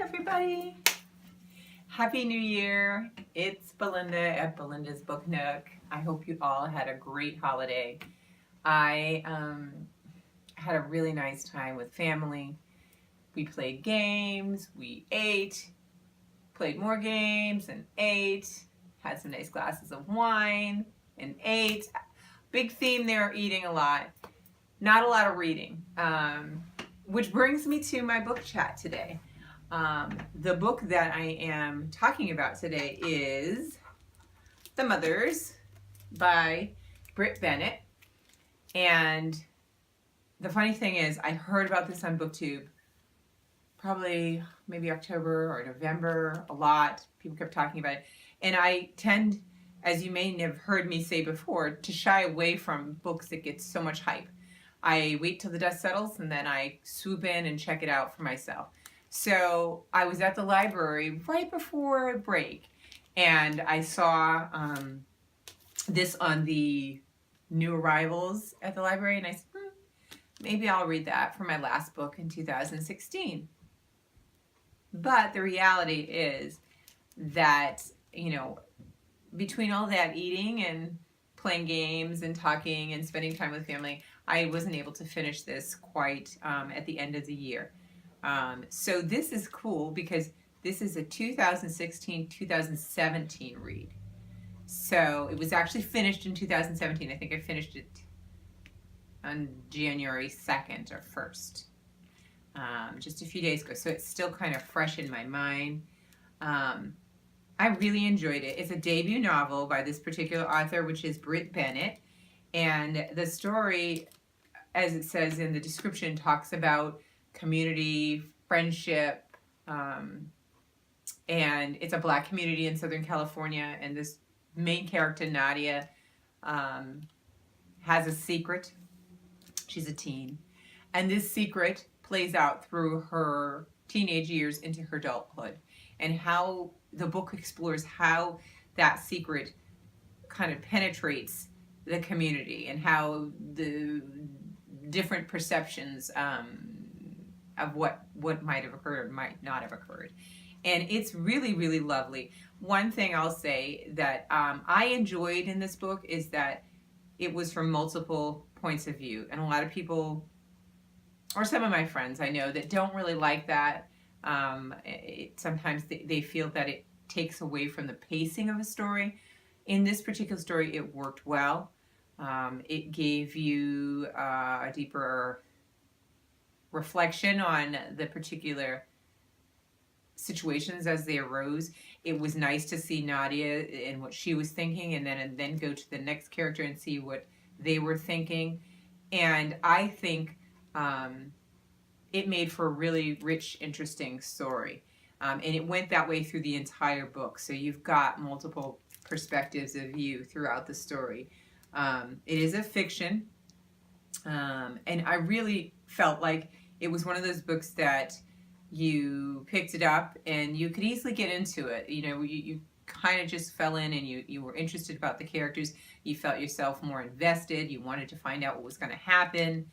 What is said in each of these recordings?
everybody. Happy New Year. It's Belinda at Belinda's Book Nook. I hope you all had a great holiday. I had a really nice time with family. We played games, we ate, played more games and ate, had some nice glasses of wine and ate. Big theme there, eating a lot. Not a lot of reading, which brings me to my book chat today. The book that I am talking about today is The Mothers by Brit Bennett. And the funny thing is, I heard about this on BookTube probably maybe October or November a lot. People kept talking about it. And I tend, as you may have heard me say before, to shy away from books that get so much hype. I wait till the dust settles and then I swoop in and check it out for myself. So I was at the library right before a break and I saw this on the new arrivals at the library, and I said, maybe I'll read that for my last book in 2016. But the reality is that, you know, between all that eating and playing games and talking and spending time with family, I wasn't able to finish this quite at the end of the year. So this is cool because this is a 2016-2017 read. So it was actually finished in 2017. I think I finished it on January 2nd or 1st, just a few days ago. So it's still kind of fresh in my mind. I really enjoyed it. It's a debut novel by this particular author, which is Brit Bennett. And the story, as it says in the description, talks about community, friendship, and it's a Black community in Southern California, and this main character, Nadia, has a secret. She's a teen, and this secret plays out through her teenage years into her adulthood, and how the book explores how that secret kind of penetrates the community and how the different perceptions of what might have occurred or might not have occurred. And it's really, really lovely. One thing I'll say that I enjoyed in this book is that it was from multiple points of view. And a lot of people, or some of my friends I know, that don't really like that. Sometimes they feel that it takes away from the pacing of a story. In this particular story, it worked well. It gave you a deeper reflection on the particular situations as they arose. It was nice to see Nadia and what she was thinking, and then go to the next character and see what they were thinking. And I think it made for a really rich, interesting story. And it went that way through the entire book. So you've got multiple perspectives of view throughout the story. It is a fiction. And I really felt like it was one of those books that you picked it up and you could easily get into it. You know, you kind of just fell in and you were interested about the characters. You felt yourself more invested. You wanted to find out what was going to happen.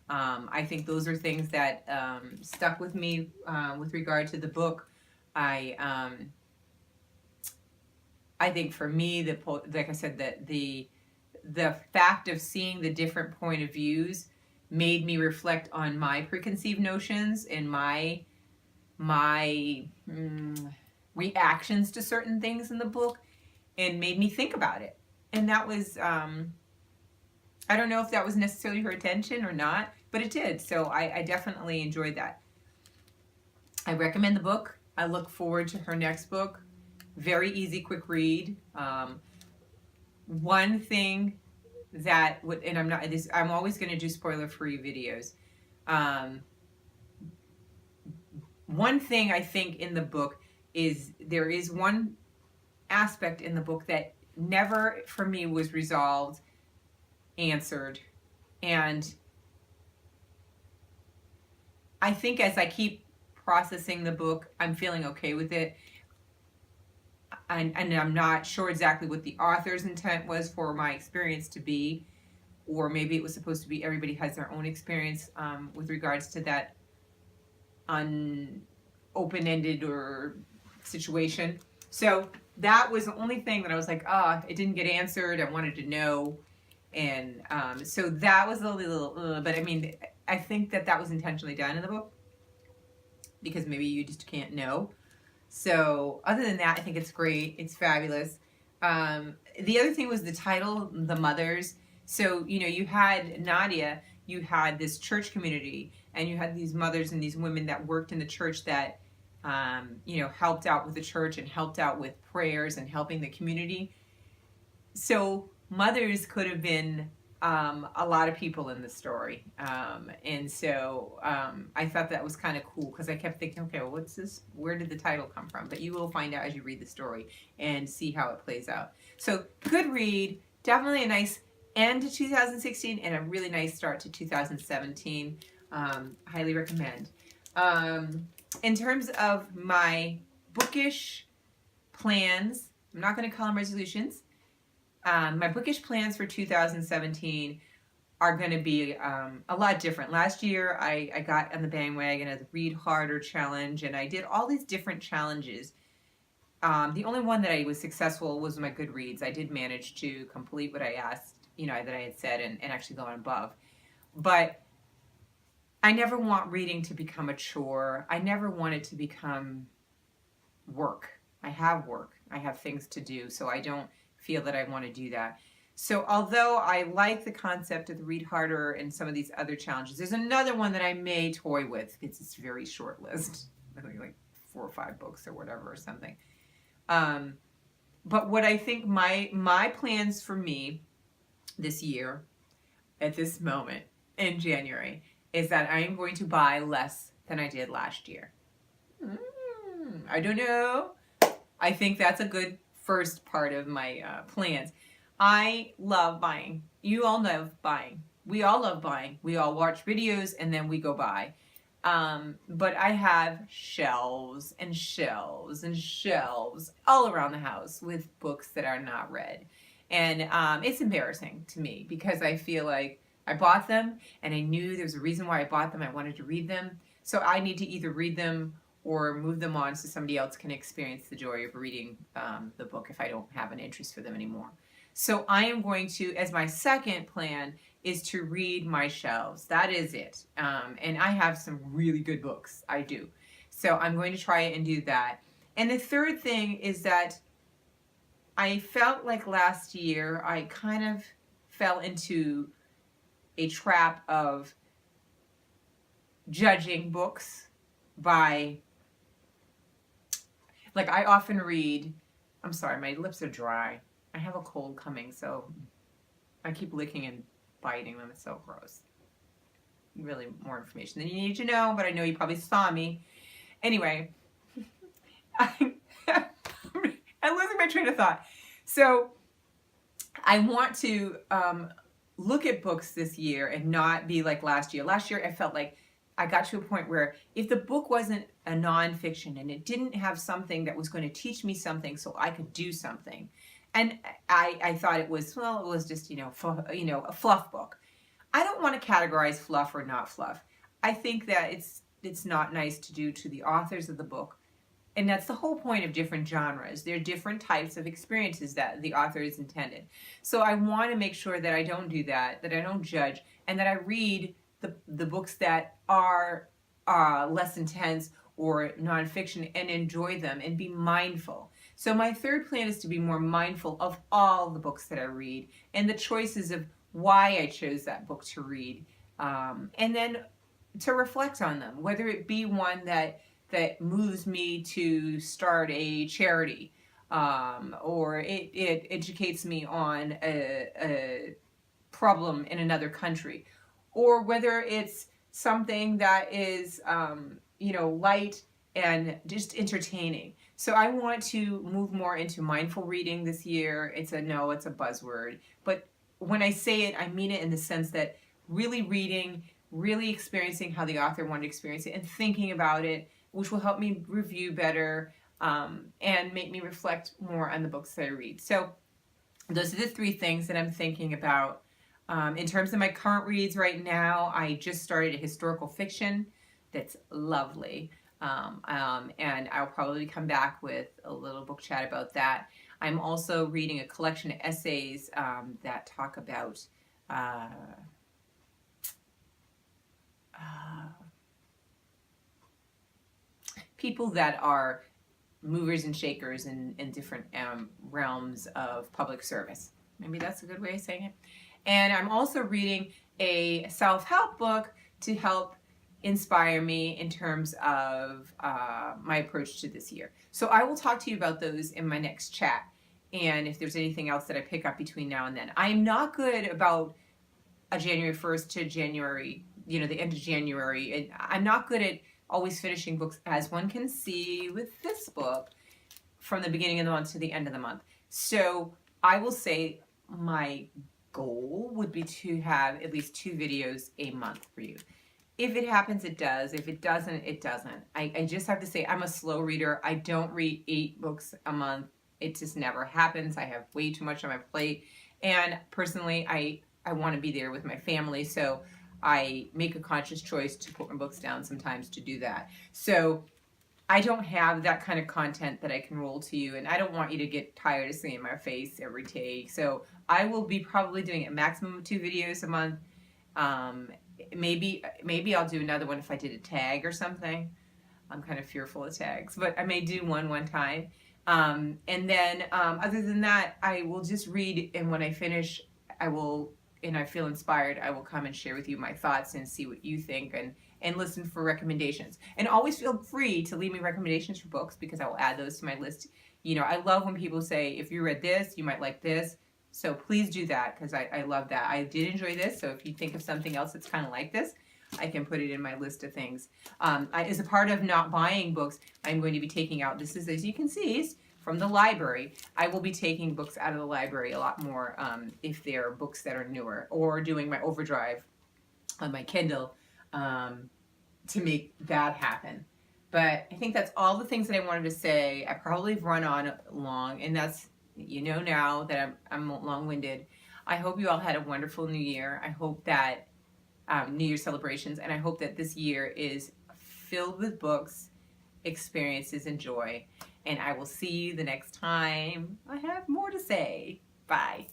I think those are things that stuck with me with regard to the book. I think for me, like I said, that the fact of seeing the different point of views made me reflect on my preconceived notions and my reactions to certain things in the book, and made me think about it. And that was, I don't know if that was necessarily her intention or not, but it did. So I definitely enjoyed that. I recommend the book. I look forward to her next book. Very easy, quick read. One thing that would, and I'm always going to do spoiler-free videos. One thing I think in the book is there is one aspect in the book that never for me was resolved, answered, and I think as I keep processing the book, I'm feeling okay with it. And I'm not sure exactly what the author's intent was for my experience to be, or maybe it was supposed to be everybody has their own experience with regards to that open-ended or situation. So that was the only thing that I was like, it didn't get answered. I wanted to know. And so that was a little, but I mean, I think that was intentionally done in the book because maybe you just can't know. So other than that, I think it's great. It's fabulous. The other thing was the title, The Mothers. So, you had Nadia, you had this church community, and you had these mothers and these women that worked in the church that, helped out with the church and helped out with prayers and helping the community. So mothers could have been a lot of people in the story. And so I thought that was kind of cool because I kept thinking, okay, well, what's this? Where did the title come from? But you will find out as you read the story and see how it plays out. So good read. Definitely a nice end to 2016 and a really nice start to 2017. Highly recommend. In terms of my bookish plans, I'm not going to call them resolutions. My bookish plans for 2017 are going to be a lot different. Last year, I got on the bandwagon of the Read Harder Challenge, and I did all these different challenges. The only one that I was successful was my Goodreads. I did manage to complete what I asked, that I had said, and actually go on above. But I never want reading to become a chore. I never want it to become work. I have work. I have things to do, so I don't feel that I want to do that. So although I like the concept of the Read Harder and some of these other challenges, there's another one that I may toy with. It's a very short list. I think like 4 or 5 books or whatever or something. But what I think my plans for me this year, at this moment in January, is that I am going to buy less than I did last year. I don't know. I think that's a good first part of my plans. I love buying. You all love buying. We all love buying. We all watch videos and then we go buy. But I have shelves and shelves and shelves all around the house with books that are not read. And it's embarrassing to me because I feel like I bought them and I knew there was a reason why I bought them. I wanted to read them. So I need to either read them or move them on so somebody else can experience the joy of reading the book if I don't have an interest for them anymore. So I am going to, as my second plan, is to read my shelves. That is it. And I have some really good books. I do. So I'm going to try and do that. And the third thing is that I felt like last year I kind of fell into a trap of judging books by, like, I often read, I'm sorry, my lips are dry. I have a cold coming, so I keep licking and biting them. It's so gross. Really more information than you need to know, but I know you probably saw me. Anyway, I'm losing my train of thought. So I want to look at books this year and not be like last year. Last year I felt like I got to a point where if the book wasn't a nonfiction and it didn't have something that was going to teach me something so I could do something, and I thought it was, well, it was just, a fluff book. I don't want to categorize fluff or not fluff. I think that it's not nice to do to the authors of the book. And that's the whole point of different genres. There are different types of experiences that the author is intended. So I want to make sure that I don't do that I don't judge, and that I read the books that are less intense or nonfiction and enjoy them and be mindful. So my third plan is to be more mindful of all the books that I read and the choices of why I chose that book to read, and then to reflect on them, whether it be one that moves me to start a charity, or it educates me on a problem in another country, or whether it's something that is light and just entertaining. So I want to move more into mindful reading this year. It's a buzzword, but when I say it, I mean it in the sense that really reading, really experiencing how the author wanted to experience it and thinking about it, which will help me review better and make me reflect more on the books that I read. So those are the 3 things that I'm thinking about. In terms of my current reads right now, I just started a historical fiction that's lovely. And I'll probably come back with a little book chat about that. I'm also reading a collection of essays that talk about uh, uh, people that are movers and shakers in different realms of public service. Maybe that's a good way of saying it. And I'm also reading a self-help book to help inspire me in terms of my approach to this year. So I will talk to you about those in my next chat. And if there's anything else that I pick up between now and then. I am not good about a January 1st to January, the end of January. And I'm not good at always finishing books, as one can see with this book, from the beginning of the month to the end of the month. So I will say my goal would be to have at least 2 videos a month for you. If it happens, it does. If it doesn't, it doesn't. I just have to say I'm a slow reader. I don't read 8 books a month. It just never happens. I have way too much on my plate. And personally, I want to be there with my family. So I make a conscious choice to put my books down sometimes to do that. So I don't have that kind of content that I can roll to you, and I don't want you to get tired of seeing my face every day. So I will be probably doing a maximum of 2 videos a month. Maybe I'll do another one if I did a tag or something. I'm kind of fearful of tags, but I may do one time. And then other than that, I will just read, and when I finish, and I feel inspired, I will come and share with you my thoughts and see what you think, and listen for recommendations. And always feel free to leave me recommendations for books, because I will add those to my list. I love when people say, if you read this, you might like this. So please do that, because I love that. I did enjoy this, so if you think of something else that's kind of like this, I can put it in my list of things. As a part of not buying books, I'm going to be taking out, this is, as you can see, from the library. I will be taking books out of the library a lot more if they're books that are newer, or doing my overdrive on my Kindle to make that happen. But I think that's all the things that I wanted to say. I probably have run on long, and that's, now that I'm long-winded. I hope you all had a wonderful New Year. I hope that New Year celebrations, and I hope that this year is filled with books, experiences, and joy. And I will see you the next time I have more to say. Bye.